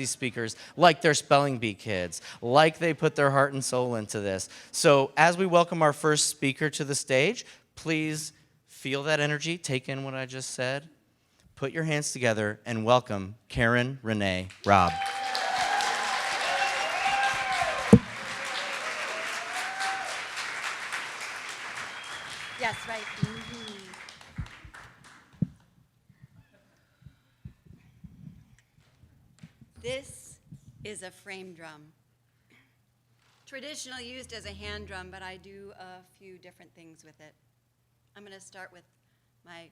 these speakers like they're spelling bee kids, like they put their heart and soul into this. So as we welcome our first speaker to the stage, please feel that energy, take in what I just said, put your hands together, and welcome Karen Renee Robb. Yes, right. This is a frame drum. Traditionally used as a hand drum, but I do a few different things with it. I'm going to start with my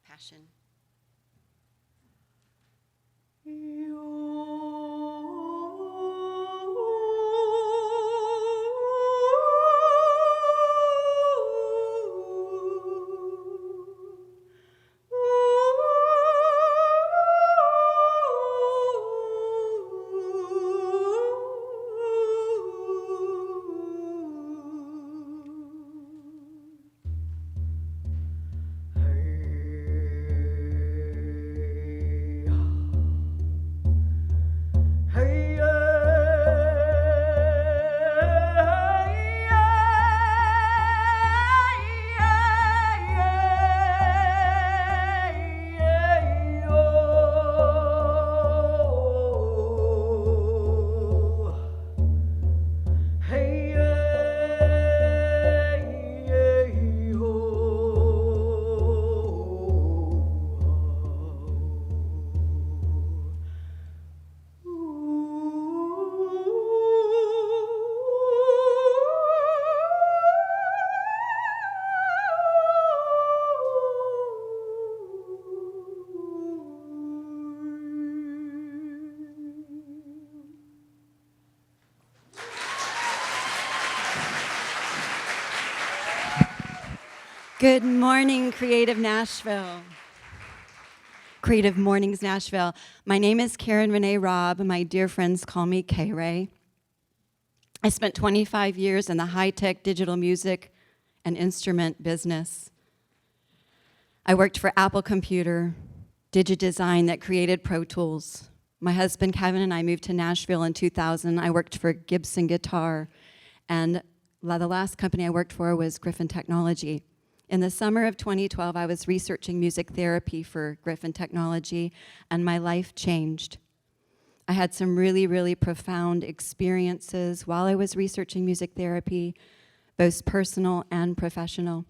passion. Good morning, Creative Nashville. Creative Mornings, Nashville. My name is Karen Renee Robb. My dear friends call me K-Ray. I spent 25 years in the high-tech digital music and instrument business. I worked for Apple Computer, DigiDesign that created Pro Tools. My husband Kevin and I moved to Nashville in 2000. I worked for Gibson Guitar, and the last company I worked for was Griffin Technology. In the summer of 2012, I was researching music therapy for Griffin Technology, and my life changed. I had some really, really profound experiences while I was researching music therapy, both personal and professional.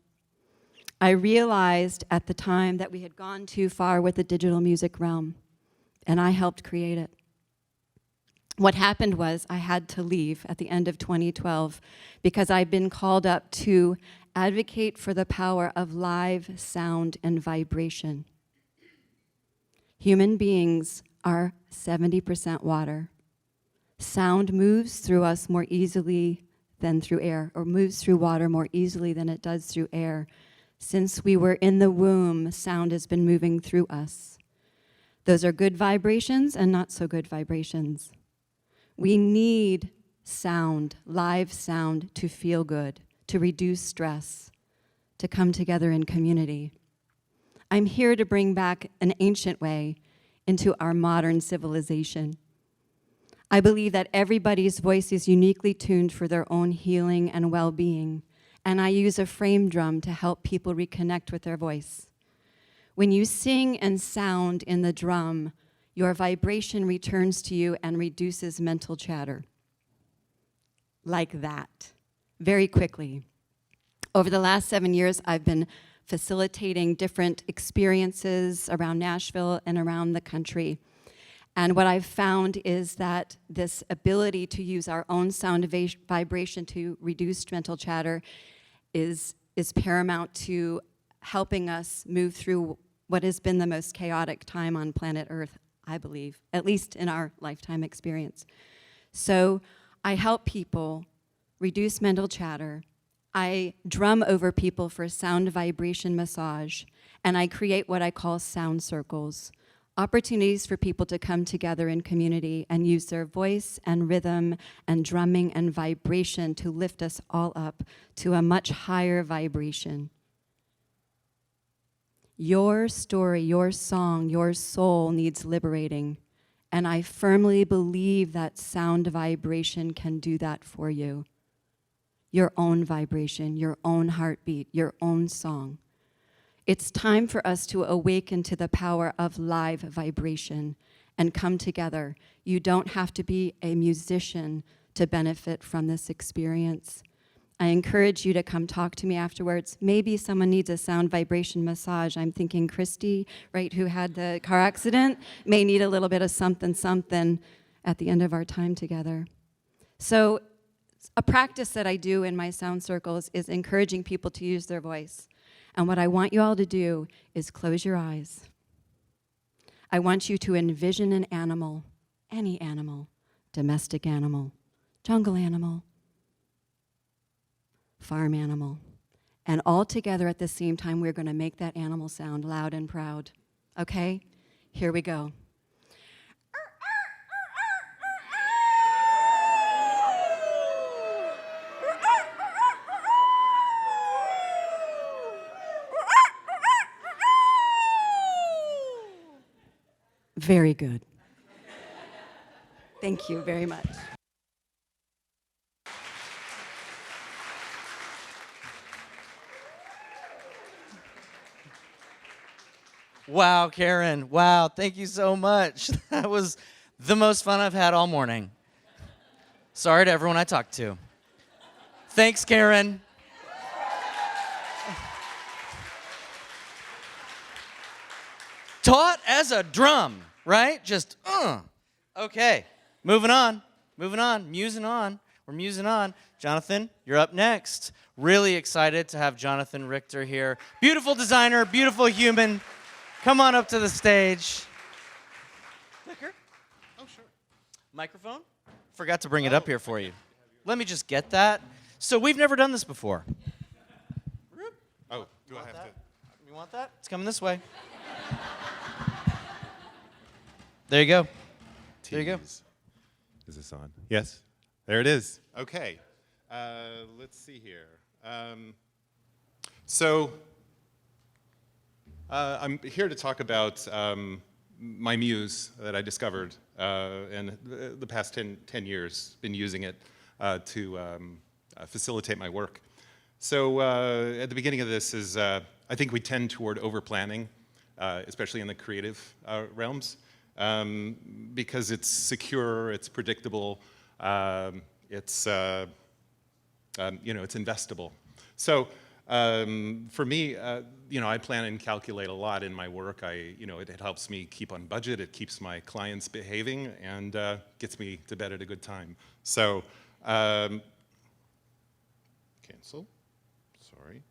I realized at the time that we had gone too far with the digital music realm, and I helped create it. What happened was I had to leave at the end of 2012 because I'd been called up to advocate for the power of live sound and vibration. Human beings are 70% water. Sound moves through us more easily than through air, or moves through water more easily than it does through air. Since we were in the womb, sound has been moving through us. Those are good vibrations and not so good vibrations. We need sound, live sound, to feel good, to reduce stress, to come together in community. I'm here to bring back an ancient way into our modern civilization. I believe that everybody's voice is uniquely tuned for their own healing and well-being, and I use a frame drum to help people reconnect with their voice. When you sing and sound in the drum, your vibration returns to you and reduces mental chatter. Like that. Very quickly. Over the last 7 years, I've been facilitating different experiences around Nashville and around the country. And what I've found is that this ability to use our own sound vibration to reduce mental chatter is paramount to helping us move through what has been the most chaotic time on planet Earth, I believe, at least in our lifetime experience. So I help people reduce mental chatter. I drum over people for sound vibration massage, and I create what I call sound circles, opportunities for people to come together in community and use their voice and rhythm and drumming and vibration to lift us all up to a much higher vibration. Your story, your song, your soul needs liberating, And I firmly believe that sound vibration can do that for you. Your own vibration, your own heartbeat, your own song. It's time for us to awaken to the power of live vibration and come together. You don't have to be a musician to benefit from this experience. I encourage you to come talk to me afterwards. Maybe someone needs a sound vibration massage. I'm thinking Christy, right, who had the car accident, may need a little bit of something at the end of our time together. So a practice that I do in my sound circles is encouraging people to use their voice. And what I want you all to do is close your eyes. I want you to envision an animal, any animal, domestic animal, jungle animal, farm animal. And all together at the same time, we're going to make that animal sound loud and proud. Okay? Here we go. Very good. Thank you very much. Wow, Karen. Wow, thank you so much. That was the most fun I've had all morning. Sorry to everyone I talked to. Thanks, Karen. Taught as a drum, right? Just, Okay, moving on, musing on. We're musing on. Jonathan, you're up next. Really excited to have Jonathan Richter here. Beautiful designer, beautiful human. Come on up to the stage. Clicker? Oh, sure. Microphone? Forgot to bring it up here for you. Let me just get that. So we've never done this before. Oh, do I have to? You want that? It's coming this way. There you go. There you go. Is this on? Yes. There it is. Okay. Let's see here. I'm here to talk about my muse that I discovered and the past 10 years, been using it to facilitate my work. So at the beginning of this is, I think we tend toward over-planning, especially in the creative realms, because it's secure, it's predictable, it's investable. So for me, I plan and calculate a lot in my work. It helps me keep on budget. It keeps my clients behaving and gets me to bed at a good time. So cancel. Sorry.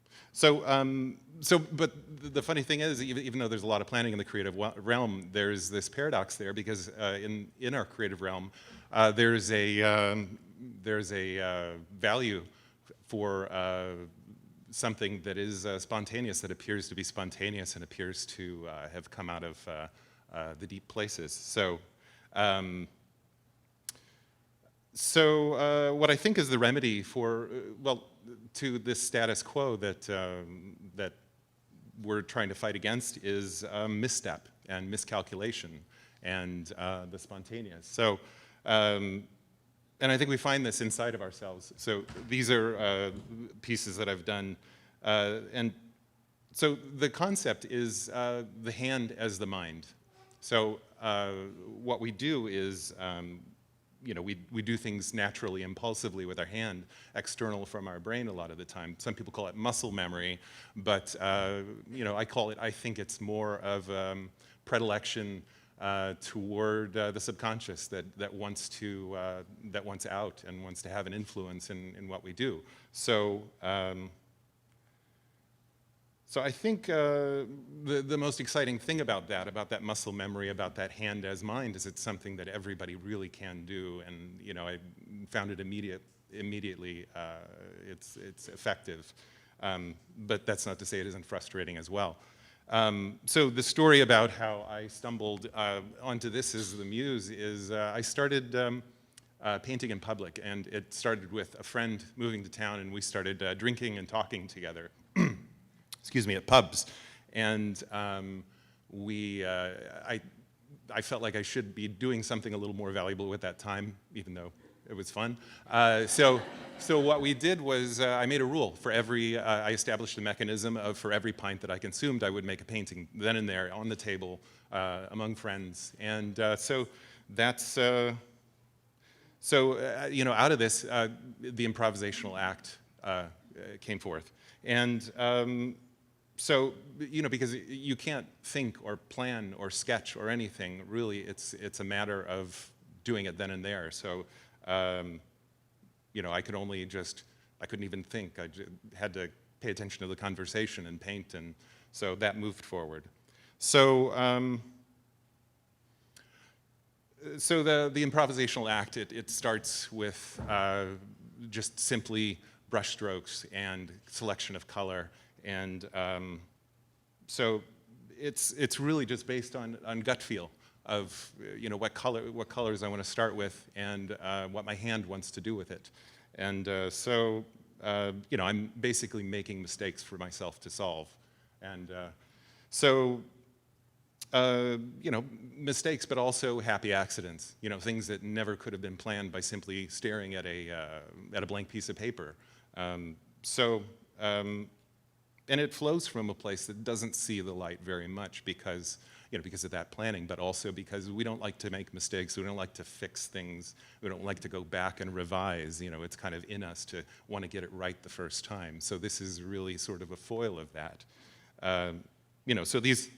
But the funny thing is, even though there's a lot of planning in the creative realm, there's this paradox there because in our creative realm, there's a value for something that is spontaneous, that appears to be spontaneous and appears to have come out of the deep places. So what I think is the remedy for, to this status quo that we're trying to fight against is misstep and miscalculation and the spontaneous. So, and I think we find this inside of ourselves. So these are pieces that I've done. And so the concept is the hand as the mind. So what we do is, we do things naturally, impulsively with our hand, external from our brain a lot of the time. Some people call it muscle memory, but I think it's more of predilection toward the subconscious that wants out and wants to have an influence in what we do. So I think the most exciting thing about that muscle memory, about that hand as mind, is it's something that everybody really can do, and I found it immediately. It's effective, but that's not to say it isn't frustrating as well. So the story about how I stumbled onto this as the muse is I started painting in public, and it started with a friend moving to town, and we started drinking and talking together. Excuse me, at pubs, and I I felt like I should be doing something a little more valuable with that time, even though it was fun. So what we did was I made a rule for every, I established a mechanism of for every pint that I consumed, I would make a painting then and there on the table among friends. And so that's, you know, out of this, the improvisational act came forth. And so, you know, because you can't think or plan or sketch or anything, really, it's a matter of doing it then and there. So, you know, I couldn't even think. I had to pay attention to the conversation and paint, and so that moved forward. So, so the improvisational act, it starts with just simply brushstrokes and selection of color, and so it's really just based on gut feel of, you know, what colors I want to start with and what my hand wants to do with it. And so, you know, I'm basically making mistakes for myself to solve. And so, you know, mistakes, but also happy accidents, you know, things that never could have been planned by simply staring at a blank piece of paper. And it flows from a place that doesn't see the light very much because, you know, because of that planning, but also because we don't like to make mistakes, we don't like to fix things, we don't like to go back and revise. You know, it's kind of in us to want to get it right the first time. So this is really sort of a foil of that. You know, so these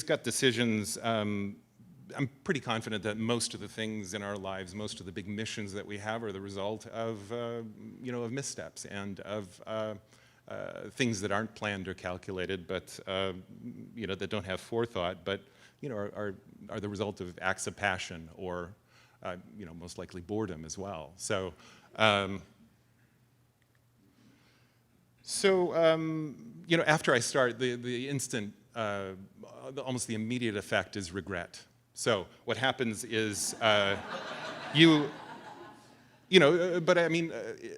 gut decisions, I'm pretty confident that most of the things in our lives, most of the big missions that we have are the result of, you know, of missteps and of things that aren't planned or calculated, but you know, that don't have forethought, but you know, are the result of acts of passion or you know, most likely boredom as well. So, you know, after I start, the instant, almost the immediate effect is regret. So what happens is you know, but I mean,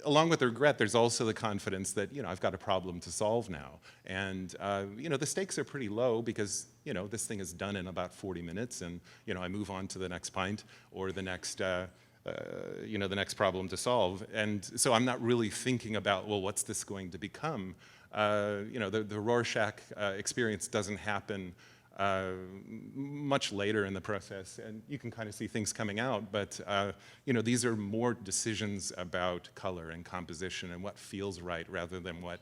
along with the regret, there's also the confidence that, you know, I've got a problem to solve now. And, you know, the stakes are pretty low because, you know, this thing is done in about 40 minutes and, you know, I move on to the next pint or the next, you know, the next problem to solve. And so I'm not really thinking about, well, what's this going to become? You know, the Rorschach experience doesn't happen much later in the process, and you can kind of see things coming out, but you know, these are more decisions about color and composition and what feels right rather than what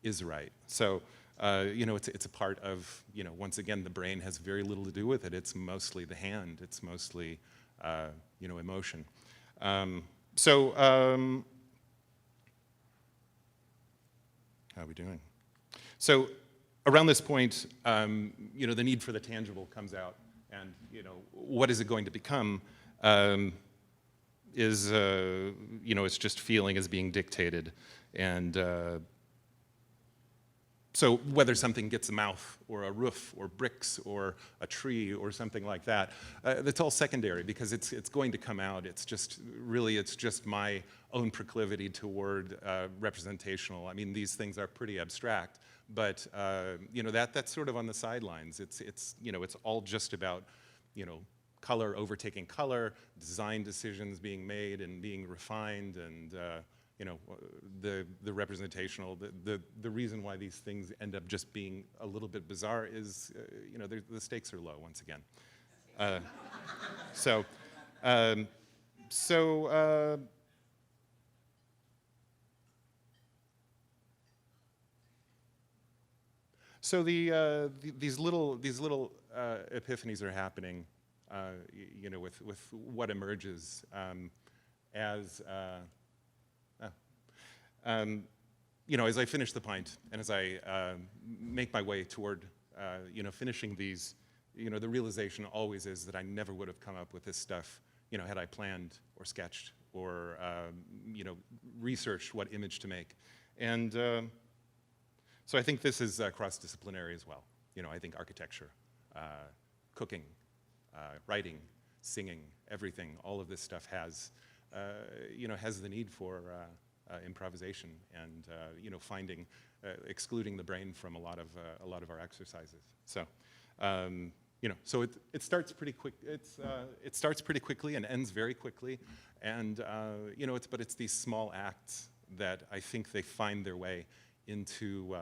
is right. So, you know, it's a part of, you know, once again, the brain has very little to do with it. It's mostly the hand. It's mostly, you know, emotion. How are we doing? So, around this point, you know, the need for the tangible comes out, and you know, what is it going to become? You know, it's just feeling is being dictated, and so whether something gets a mouth or a roof or bricks or a tree or something like that, that's all secondary because it's going to come out. It's just really, it's just my own proclivity toward representational. I mean, these things are pretty abstract, but you know, that's sort of on the sidelines. It's you know, it's all just about, you know, color overtaking color, design decisions being made and being refined, and you know, the representational, the reason why these things end up just being a little bit bizarre is, you know, the stakes are low once again. So these little epiphanies are happening, you know, with what emerges as. You know, as I finish the pint and as I make my way toward, you know, finishing these, you know, the realization always is that I never would have come up with this stuff, you know, had I planned or sketched or, you know, researched what image to make. And so I think this is cross-disciplinary as well. You know, I think architecture, cooking, writing, singing, everything, all of this stuff has, you know, has the need for improvisation and you know, excluding the brain from a lot of our exercises. So so it starts pretty quick. It starts pretty quickly and ends very quickly, and but it's these small acts that I think they find their way into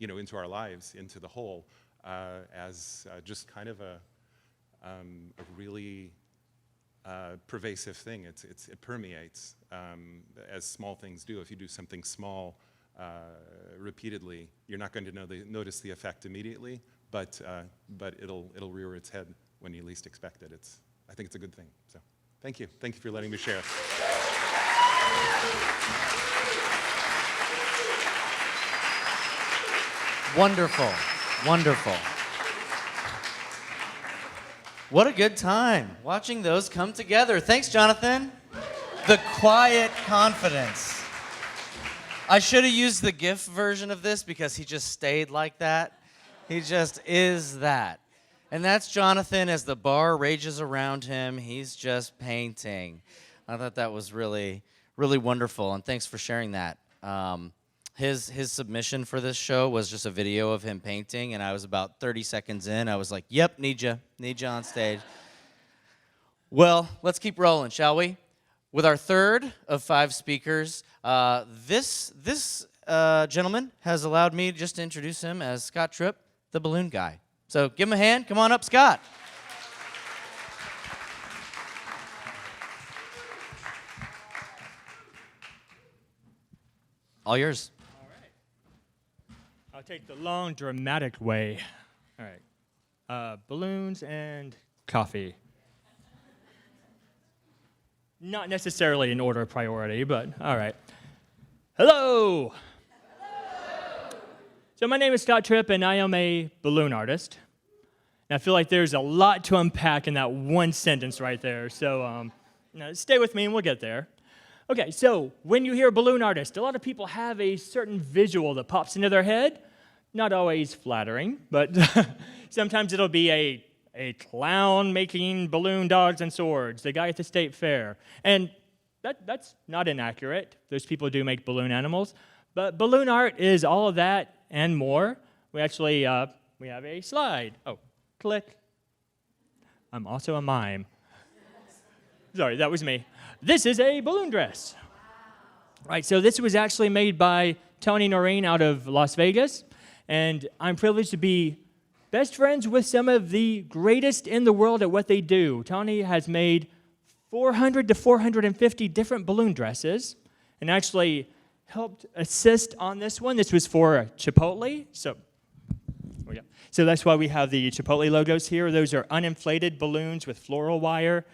into our lives, into the whole, as just kind of a really pervasive thing. It permeates, as small things do. If you do something small repeatedly, you're not going to notice the effect immediately, but it'll rear its head when you least expect it. I think it's a good thing. So thank you for letting me share. Wonderful, wonderful. What a good time watching those come together. Thanks, Jonathan. The quiet confidence. I should have used the GIF version of this because he just stayed like that. He just is that. And that's Jonathan as the bar rages around him. He's just painting. I thought that was really, really wonderful, and thanks for sharing that. His submission for this show was just a video of him painting, and I was about 30 seconds in. I was like, yep, need you on stage. Well, let's keep rolling, shall we? With our third of 5 speakers, this gentleman has allowed me just to introduce him as Scott Tripp, the balloon guy. So give him a hand. Come on up, Scott. All yours. All right. I'll take the long, dramatic way. All right. Balloons and coffee. Not necessarily in order of priority, but all right. Hello. So my name is Scott Tripp, and I am a balloon artist. And I feel like there's a lot to unpack in that one sentence right there. So stay with me, and we'll get there. Okay, so when you hear balloon artist, a lot of people have a certain visual that pops into their head. Not always flattering, but sometimes it'll be a clown making balloon dogs and swords, the guy at the state fair. And that's not inaccurate. Those people do make balloon animals. But balloon art is all of that and more. We actually, we have a slide. Oh, click. I'm also a mime. Sorry, that was me. This is a balloon dress. Right, so this was actually made by Tony Noreen out of Las Vegas. And I'm privileged to be best friends with some of the greatest in the world at what they do. Tony has made 400 to 450 different balloon dresses and actually helped assist on this one. This was for Chipotle. So that's why we have the Chipotle logos here. Those are uninflated balloons with floral wire.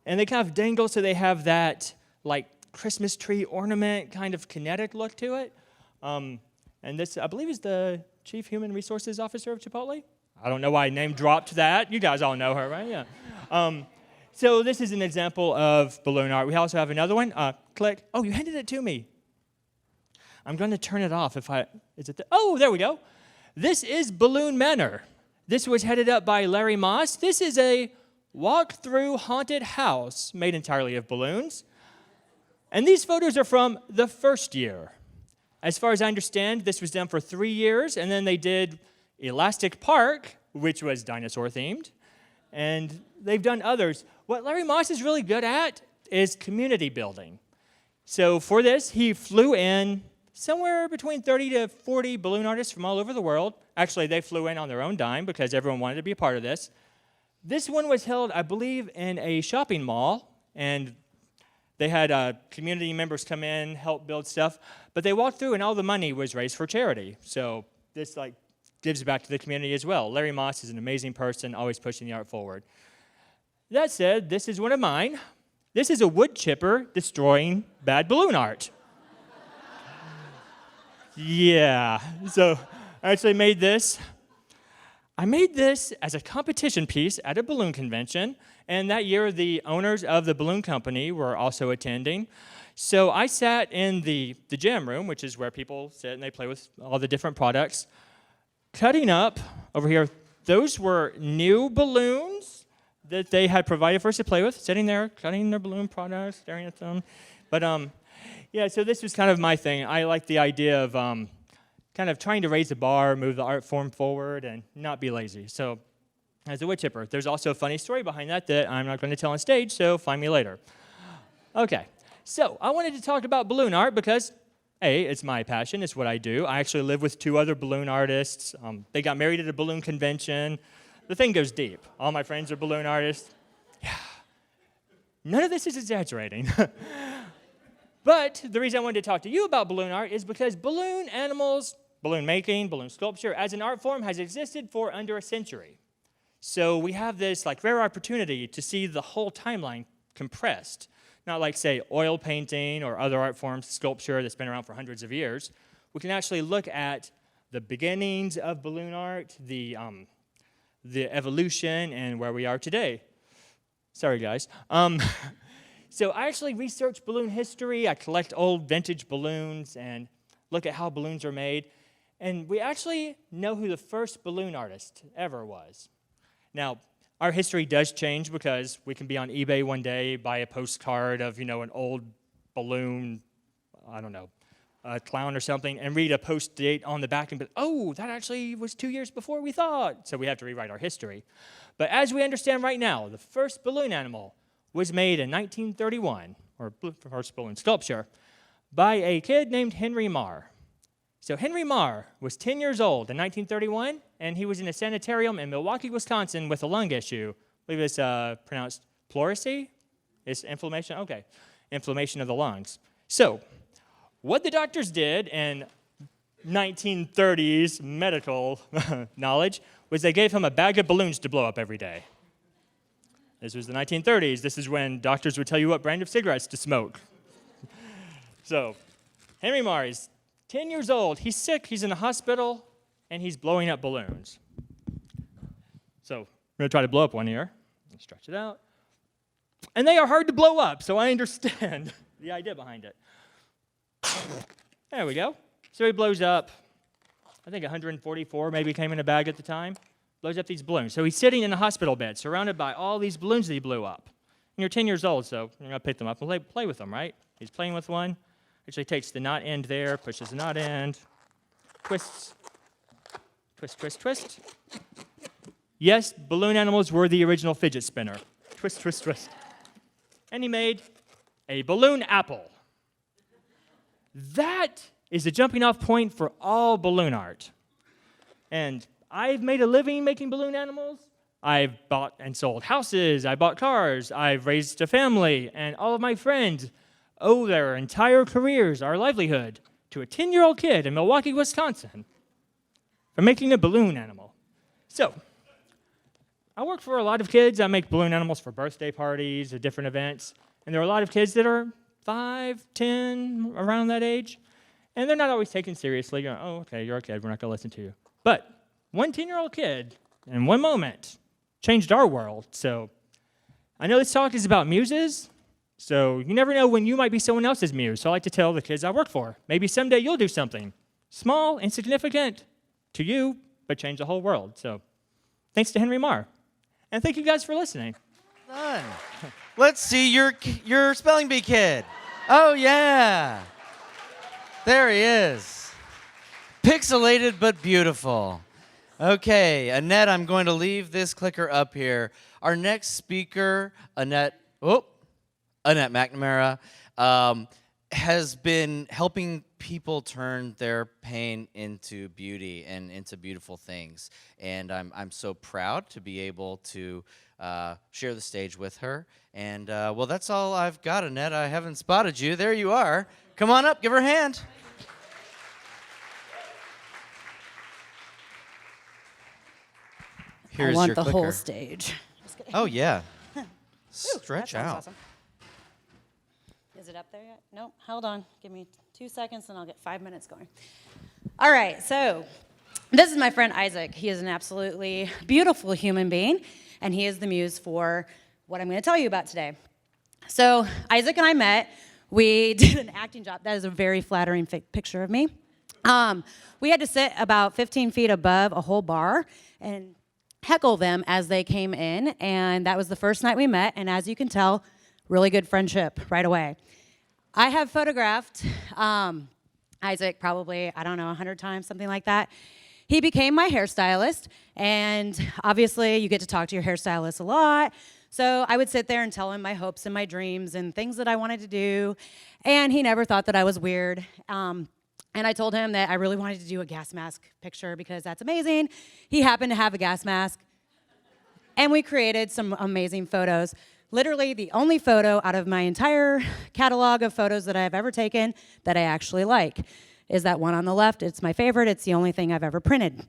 And they kind of dangle so they have that like Christmas tree ornament kind of kinetic look to it. And this, I believe, is the Chief Human Resources Officer of Chipotle. I don't know why I name dropped that. You guys all know her, right? Yeah. So this is an example of balloon art. We also have another one. Click. Oh, you handed it to me. I'm going to turn it off if I... Oh, there we go. This is Balloon Manor. This was headed up by Larry Moss. This is a walk-through haunted house made entirely of balloons. And these photos are from the first year. As far as I understand, this was done for 3 years, and then they did Elastic Park, which was dinosaur-themed, and they've done others. What Larry Moss is really good at is community building. So for this, he flew in somewhere between 30 to 40 balloon artists from all over the world. Actually, they flew in on their own dime because everyone wanted to be a part of this. This one was held, I believe, in a shopping mall, and they had community members come in, help build stuff, but they walked through and all the money was raised for charity. So this gives back to the community as well. Larry Moss is an amazing person, always pushing the art forward. That said, this is one of mine. This is a wood chipper destroying bad balloon art. Yeah, so I actually made this. I made this as a competition piece at a balloon convention, and that year the owners of the balloon company were also attending. So I sat in the jam room, which is where people sit and they play with all the different products, cutting up over here. Those were new balloons that they had provided for us to play with, sitting there, cutting their balloon products, staring at them. But yeah, so this was kind of my thing. I like the idea of kind of trying to raise the bar, move the art form forward, and not be lazy. So as a wood chipper. There's also a funny story behind that that I'm not going to tell on stage, so find me later. Okay, so I wanted to talk about balloon art because, A, it's my passion, it's what I do. I actually live with 2 other balloon artists. They got married at a balloon convention. The thing goes deep. All my friends are balloon artists. Yeah. None of this is exaggerating. But the reason I wanted to talk to you about balloon art is because balloon animals, balloon making, balloon sculpture, as an art form has existed for under a century. So we have this rare opportunity to see the whole timeline compressed. Not like, say, oil painting or other art forms, sculpture that's been around for hundreds of years. We can actually look at the beginnings of balloon art, the evolution, and where we are today. Sorry, guys. So I actually research balloon history. I collect old vintage balloons and look at how balloons are made. And we actually know who the first balloon artist ever was. Now, our history does change because we can be on eBay one day, buy a postcard of, an old balloon, I don't know, a clown or something, and read a post date on the back and be, oh, that actually was 2 years before we thought. So we have to rewrite our history. But as we understand right now, the first balloon animal was made in 1931, or first balloon sculpture, by a kid named Henry Marr. So Henry Marr was 10 years old in 1931, and he was in a sanitarium in Milwaukee, Wisconsin with a lung issue. I believe it's pronounced pleurisy. It's inflammation? Okay, inflammation of the lungs. So what the doctors did in 1930s medical knowledge was they gave him a bag of balloons to blow up every day. This was the 1930s. This is when doctors would tell you what brand of cigarettes to smoke. So Henry Marr is 10 years old. He's sick. He's in the hospital, and he's blowing up balloons. So we're going to try to blow up one here. Stretch it out. And they are hard to blow up, so I understand the idea behind it. There we go. So he blows up, I think 144 maybe came in a bag at the time. Blows up these balloons. So he's sitting in a hospital bed, surrounded by all these balloons that he blew up. And you're 10 years old, so you're going to pick them up and play with them, right? He's playing with one. Actually takes the knot end there, pushes the knot end, twists, twist, twist, twist. Yes, balloon animals were the original fidget spinner. Twist, twist, twist. And he made a balloon apple. That is the jumping off point for all balloon art. And I've made a living making balloon animals. I've bought and sold houses. I bought cars. I've raised a family. And all of my friends owe their entire careers, our livelihood, to a 10-year-old kid in Milwaukee, Wisconsin for making a balloon animal. So I work for a lot of kids. I make balloon animals for birthday parties or different events. And there are a lot of kids that are 5, 10, around that age. And they're not always taken seriously. Going, oh, okay, you're a kid. We're not going to listen to you. But one 10-year-old kid, in one moment, changed our world. So I know this talk is about muses. So you never know when you might be someone else's muse. So I like to tell the kids I work for, maybe someday you'll do something small, insignificant to you, but change the whole world. So thanks to Henry Marr. And thank you guys for listening. Done. Let's see your spelling bee kid. Oh, yeah. There he is. Pixelated but beautiful. Okay, Annette, I'm going to leave this clicker up here. Our next speaker, Annette McNamara, has been helping people turn their pain into beauty and into beautiful things. And I'm so proud to be able to share the stage with her. And, well, that's all I've got, Annette. I haven't spotted you. There you are. Come on up. Give her a hand. Here's I want your the clicker. whole stage. Oh, yeah. Stretch that sounds out. awesome. Is it up there yet? Nope. Hold on. Give me 2 seconds and I'll get 5 minutes going. All right. So this is my friend Isaac. He is an absolutely beautiful human being, and he is the muse for what I'm going to tell you about today. So Isaac and I met. We did an acting job. That is a very flattering picture of me. We had to sit about 15 feet above a whole bar and heckle them as they came in, and that was the first night we met, and as you can tell, really good friendship right away. I have photographed Isaac probably, 100 times, something like that. he became my hairstylist, and obviously you get to talk to your hairstylist a lot. So I would sit there and tell him my hopes and my dreams and things that I wanted to do, and he never thought that I was weird. And I told him that I really wanted to do a gas mask picture because that's amazing. He happened to have a gas mask, and we created some amazing photos. Literally the only photo out of my entire catalog of photos that I've ever taken that I actually like is that one on the left. It's my favorite. It's the only thing I've ever printed.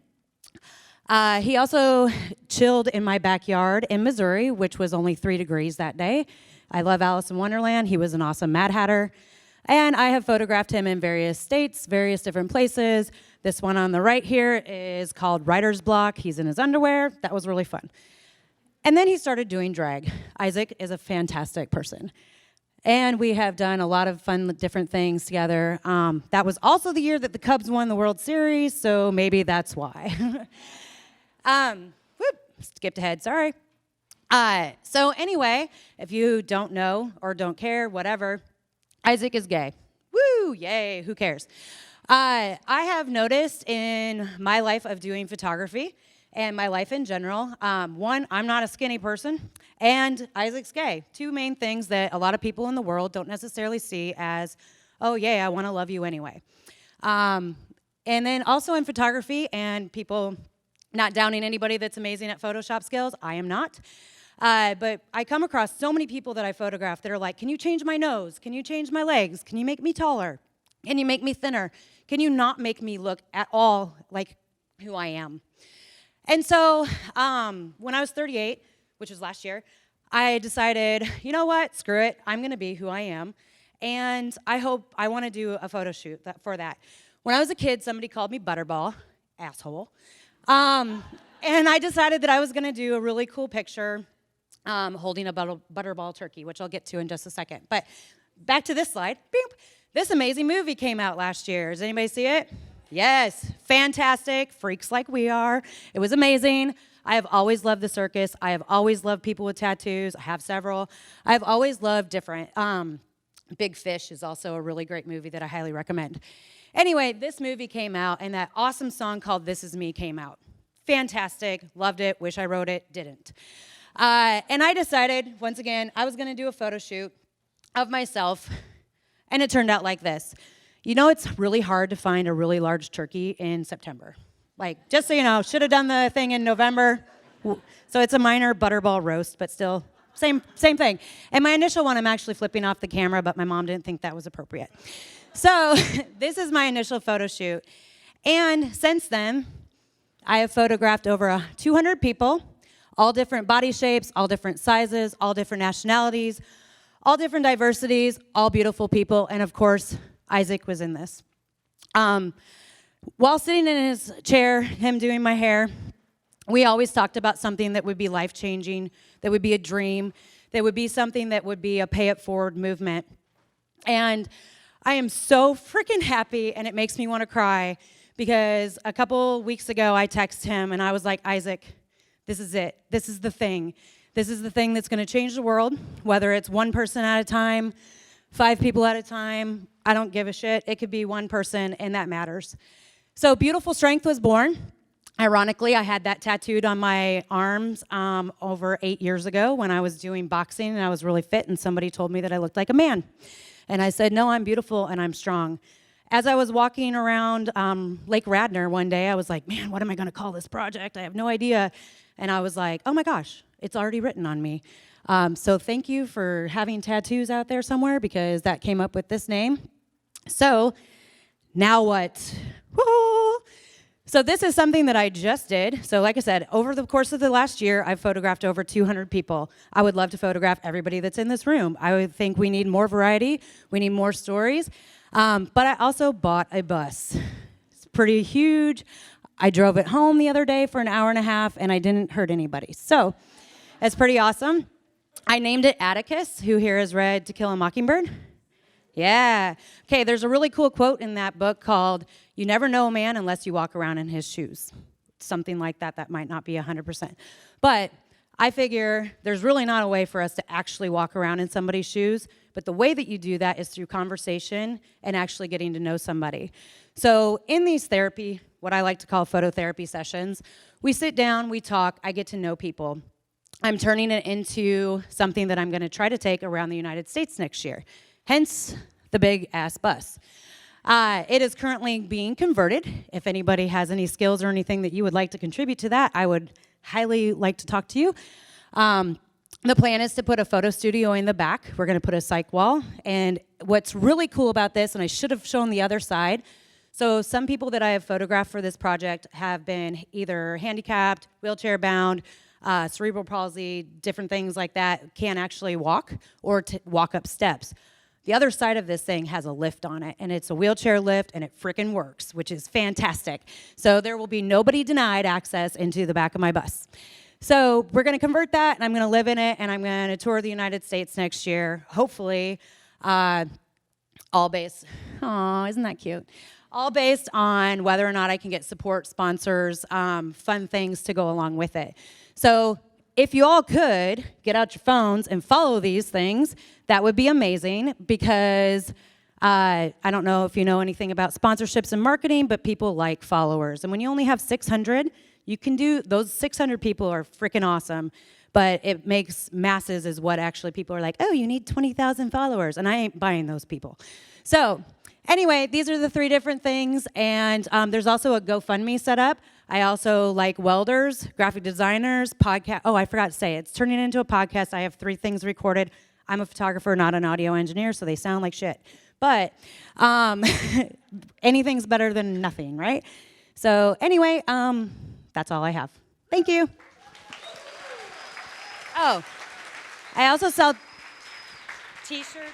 He also chilled in my backyard in Missouri, which was only 3 degrees that day. I love Alice in Wonderland. He was an awesome Mad Hatter. And I have photographed him in various states, various different places. This one on the right here is called Writer's Block. He's in his underwear. That was really fun. And then he started doing drag. Isaac is a fantastic person. And we have done a lot of fun, different things together. That was also the year that the Cubs won the World Series, so maybe that's why. Skipped ahead, sorry. So anyway, if you don't know or don't care, whatever, Isaac is gay. Woo, yay, who cares? I have noticed in my life of doing photography and my life in general, one, I'm not a skinny person, and Isaac's gay. 2 main things that a lot of people in the world don't necessarily see as, oh, yay, I want to love you anyway. And then also in photography, and people not downing anybody that's amazing at Photoshop skills, I am not. But I come across so many people that I photograph that are like, can you change my nose? Can you change my legs? Can you make me taller? Can you make me thinner? Can you not make me look at all like who I am? And so when I was 38, which was last year, I decided, you know what, screw it, I'm gonna be who I am. And I wanna do a photo shoot for that. When I was a kid, somebody called me Butterball, asshole. And I decided that I was gonna do a really cool picture holding a Butterball turkey, which I'll get to in just a second. But back to this slide. Boop. This amazing movie came out last year. Does anybody see it? Yes, fantastic, freaks like we are. It was amazing. I have always loved the circus. I have always loved people with tattoos. I have several. I've always loved different. Big Fish is also a really great movie that I highly recommend. Anyway, this movie came out, and that awesome song called This Is Me came out. Fantastic, loved it, wish I wrote it, didn't. And I decided, once again, I was gonna do a photo shoot of myself, and it turned out like this. You know, it's really hard to find a really large turkey in September. Like, just so you know, should have done the thing in November. So it's a minor Butterball roast, but still, same thing. And my initial one, I'm actually flipping off the camera, but my mom didn't think that was appropriate. So this is my initial photo shoot. And since then, I have photographed over 200 people, all different body shapes, all different sizes, all different nationalities, all different diversities, all beautiful people, and of course, Isaac was in this. While sitting in his chair, him doing my hair, we always talked about something that would be life-changing, that would be a dream, that would be something that would be a pay-it-forward movement. And I am so freaking happy, and it makes me want to cry, because a couple weeks ago, I texted him, and I was like, Isaac, this is it. This is the thing. This is the thing that's going to change the world, whether it's 1 person at a time, 5 people at a time. I don't give a shit. It could be 1 person, and that matters. So Beautiful Strength was born. Ironically, I had that tattooed on my arms over 8 years ago when I was doing boxing, and I was really fit, and somebody told me that I looked like a man. And I said, no, I'm beautiful, and I'm strong. As I was walking around Lake Radnor one day, I was like, man, what am I going to call this project? I have no idea. And I was like, oh my gosh, it's already written on me. So thank you for having tattoos out there somewhere, because that came up with this name. So now what? Woo! So this is something that I just did. So like I said, over the course of the last year, I've photographed over 200 people. I would love to photograph everybody that's in this room. I would think we need more variety. We need more stories. But I also bought a bus. It's pretty huge. I drove it home the other day for an hour and a half, and I didn't hurt anybody. So it's pretty awesome. I named it Atticus. Who here has read To Kill a Mockingbird? Yeah. Okay, there's a really cool quote in that book called, "You never know a man unless you walk around in his shoes." Something like that. That might not be 100%. But I figure there's really not a way for us to actually walk around in somebody's shoes, but the way that you do that is through conversation and actually getting to know somebody. So in these therapy what I like to call phototherapy sessions. We sit down, we talk, I get to know people. I'm turning it into something that I'm going to try to take around the United States next year, hence the big ass bus. It is currently being converted. If anybody has any skills or anything that you would like to contribute to that, I would highly like to talk to you. The plan is to put a photo studio in the back. We're going to put a psych wall. And what's really cool about this, and I should have shown the other side, so some people that I have photographed for this project have been either handicapped, wheelchair bound, cerebral palsy, different things like that, can't actually walk or walk up steps. The other side of this thing has a lift on it, and it's a wheelchair lift, and it frickin' works, which is fantastic. So there will be nobody denied access into the back of my bus. So we're going to convert that, and I'm going to live in it, and I'm going to tour the United States next year, hopefully, all based, oh, isn't that cute? All based on whether or not I can get support, sponsors, fun things to go along with it. So if you all could get out your phones and follow these things, that would be amazing, because I don't know if you know anything about sponsorships and marketing, but people like followers. And when you only have 600, you can do, those 600 people are freaking awesome, but it makes masses is what actually people are like, oh, you need 20,000 followers, and I ain't buying those people. So anyway, these are the 3 different things, and there's also a GoFundMe set up. I also like welders, graphic designers, podcast. Oh, I forgot to say, it's turning into a podcast. I have 3 things recorded. I'm a photographer, not an audio engineer, so they sound like shit. But anything's better than nothing, right? So anyway, that's all I have. Thank you. Oh, I also sell T-shirts.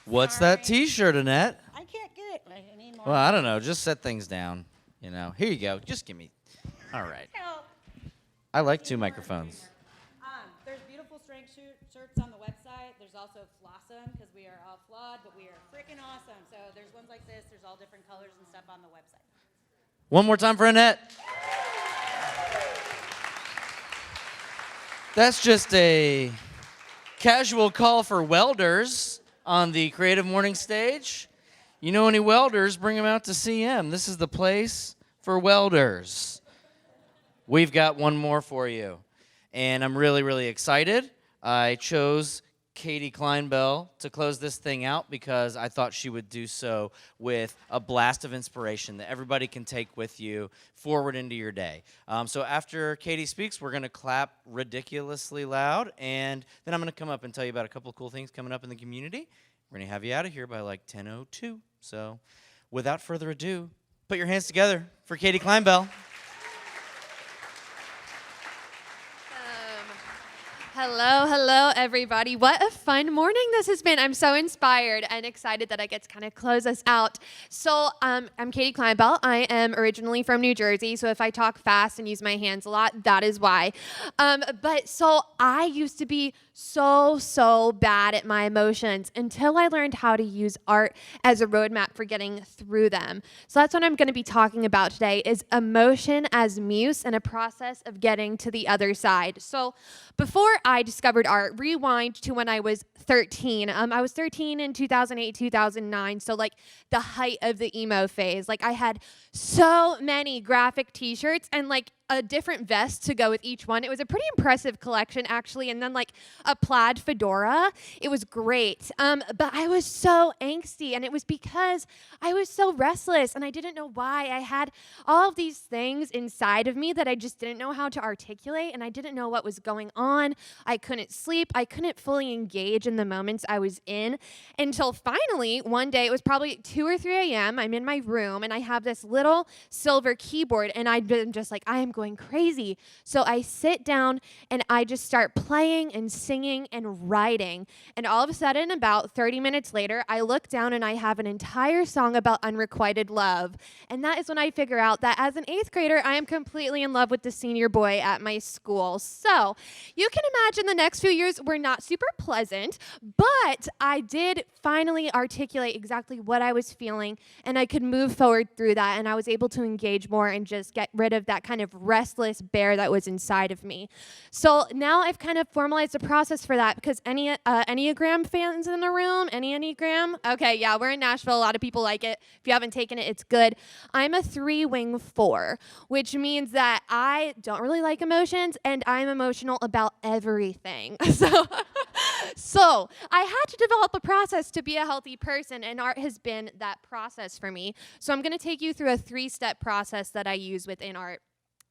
What's Sorry. that T-shirt, Annette? I can't get it. I need more. Well, I don't know. Just set things down. You know. Here you go. Just give me. All right. Help. I like 2 microphones. There's beautiful strength shirts on the website. There's also Flossom, because we are all flawed, but we are freaking awesome. So there's ones like this. There's all different colors and stuff on the website. One more time for Annette. That's just a casual call for welders on the Creative Morning stage. You know any welders, bring them out to CM. This is the place for welders. We've got one more for you. And I'm really, really excited. I chose Katie Kleinbell to close this thing out because I thought she would do so with a blast of inspiration that everybody can take with you forward into your day. So after Katie speaks, we're going to clap ridiculously loud, and then I'm going to come up and tell you about a couple of cool things coming up in the community. We're going to have you out of here by like 10:02. So without further ado, put your hands together for Katie Kleinbell. Hello, everybody. What a fun morning this has been. I'm so inspired and excited that I get to kind of close us out. So I'm Katie Kleinbell. I am originally from New Jersey, so if I talk fast and use my hands a lot, that is why. But I used to be so bad at my emotions until I learned how to use art as a roadmap for getting through them. So that's what I'm going to be talking about today, is emotion as muse and a process of getting to the other side. So before I discovered art, rewind to when I was 13. I was 13 in 2008, 2009, so like the height of the emo phase. Like I had so many graphic t-shirts and like a different vest to go with each one. It was a pretty impressive collection, actually, and then like a plaid fedora. It was great, but I was so angsty, and it was because I was so restless, and I didn't know why. I had all of these things inside of me that I just didn't know how to articulate, and I didn't know what was going on. I couldn't sleep. I couldn't fully engage in the moments I was in until finally, one day, it was probably 2 or 3 a.m., I'm in my room, and I have this little silver keyboard, and I've been just like, I am going crazy. So I sit down and I just start playing and singing and writing. And all of a sudden, about 30 minutes later, I look down and I have an entire song about unrequited love. And that is when I figure out that as an 8th grader, I am completely in love with the senior boy at my school. So you can imagine the next few years were not super pleasant, but I did finally articulate exactly what I was feeling, and I could move forward through that, and I was able to engage more and just get rid of that kind of restless bear that was inside of me. So now I've kind of formalized a process for that, because any Enneagram fans in the room? Any Enneagram? Okay, yeah, we're in Nashville. A lot of people like it. If you haven't taken it, it's good. I'm a 3-wing 4, which means that I don't really like emotions, and I'm emotional about everything. So I had to develop a process to be a healthy person, and art has been that process for me. So I'm going to take you through a 3-step process that I use within art.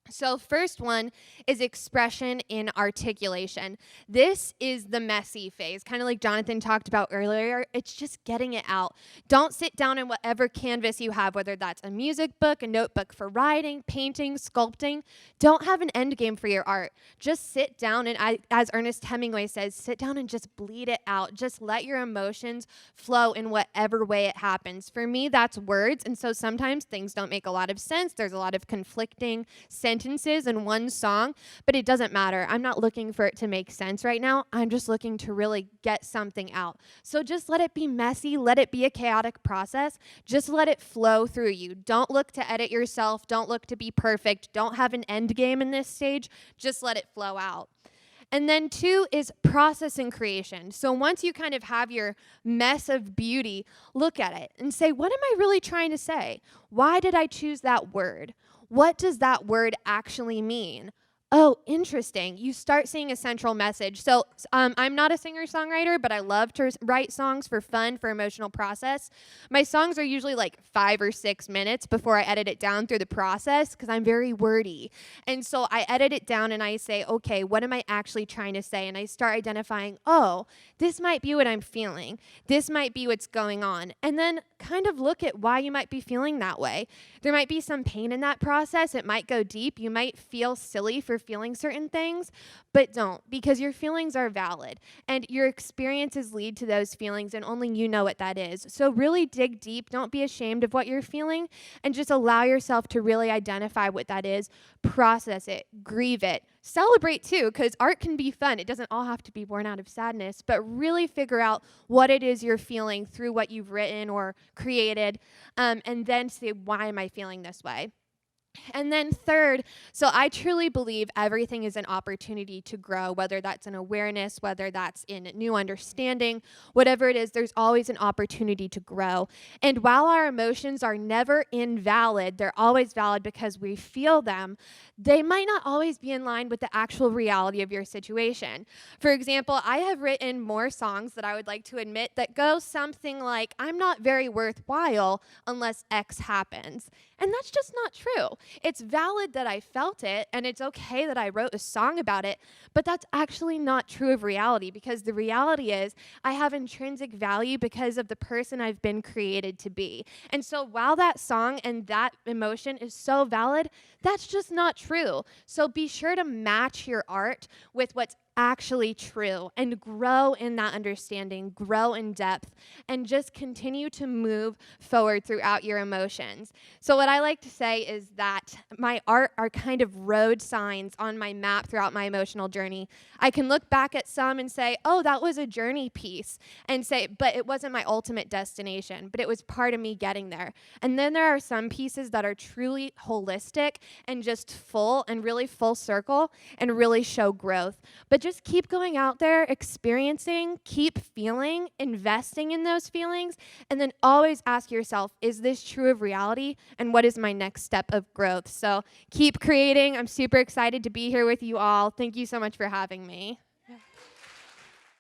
So first one is expression in articulation. This is the messy phase, kind of like Jonathan talked about earlier. It's just getting it out. Don't sit down in whatever canvas you have, whether that's a music book, a notebook for writing, painting, sculpting. Don't have an end game for your art. Just sit down and, as Ernest Hemingway says, sit down and just bleed it out. Just let your emotions flow in whatever way it happens. For me, that's words, and so sometimes things don't make a lot of sense. There's a lot of conflicting sentences in one song, but it doesn't matter. I'm not looking for it to make sense right now. I'm just looking to really get something out. So just let it be messy. Let it be a chaotic process. Just let it flow through you. Don't look to edit yourself. Don't look to be perfect. Don't have an end game in this stage. Just let it flow out. And then 2 is process and creation. So once you kind of have your mess of beauty, look at it and say, what am I really trying to say? Why did I choose that word? What does that word actually mean? Oh, interesting. You start seeing a central message. So I'm not a singer-songwriter, but I love to write songs for fun, for emotional process. My songs are usually like 5 or 6 minutes before I edit it down through the process, because I'm very wordy. And so I edit it down and I say, okay, what am I actually trying to say? And I start identifying, oh, this might be what I'm feeling. This might be what's going on. And then kind of look at why you might be feeling that way. There might be some pain in that process. It might go deep. You might feel silly for feeling certain things, but don't, because your feelings are valid and your experiences lead to those feelings, and only you know what that is. So really dig deep. Don't be ashamed of what you're feeling, and just allow yourself to really identify what that is, process it, grieve it, celebrate too, because art can be fun. It doesn't all have to be born out of sadness, but really figure out what it is you're feeling through what you've written or created, and then say, why am I feeling this way? And then 3rd, so I truly believe everything is an opportunity to grow, whether that's in awareness, whether that's in new understanding, whatever it is, there's always an opportunity to grow. And while our emotions are never invalid, they're always valid because we feel them, they might not always be in line with the actual reality of your situation. For example, I have written more songs that I would like to admit that go something like, I'm not very worthwhile unless X happens. And that's just not true. It's valid that I felt it, and it's okay that I wrote a song about it, but that's actually not true of reality, because the reality is I have intrinsic value because of the person I've been created to be. And so while that song and that emotion is so valid, that's just not true. So be sure to match your art with what's actually true and grow in that understanding, grow in depth, and just continue to move forward throughout your emotions. So what I like to say is that my art are kind of road signs on my map throughout my emotional journey. I can look back at some and say, oh, that was a journey piece, and say, but it wasn't my ultimate destination, but it was part of me getting there. And then there are some pieces that are truly holistic and just full and really full circle and really show growth. But just keep going out there, experiencing, keep feeling, investing in those feelings, and then always ask yourself, is this true of reality? And what is my next step of growth? So keep creating. I'm super excited to be here with you all. Thank you so much for having me.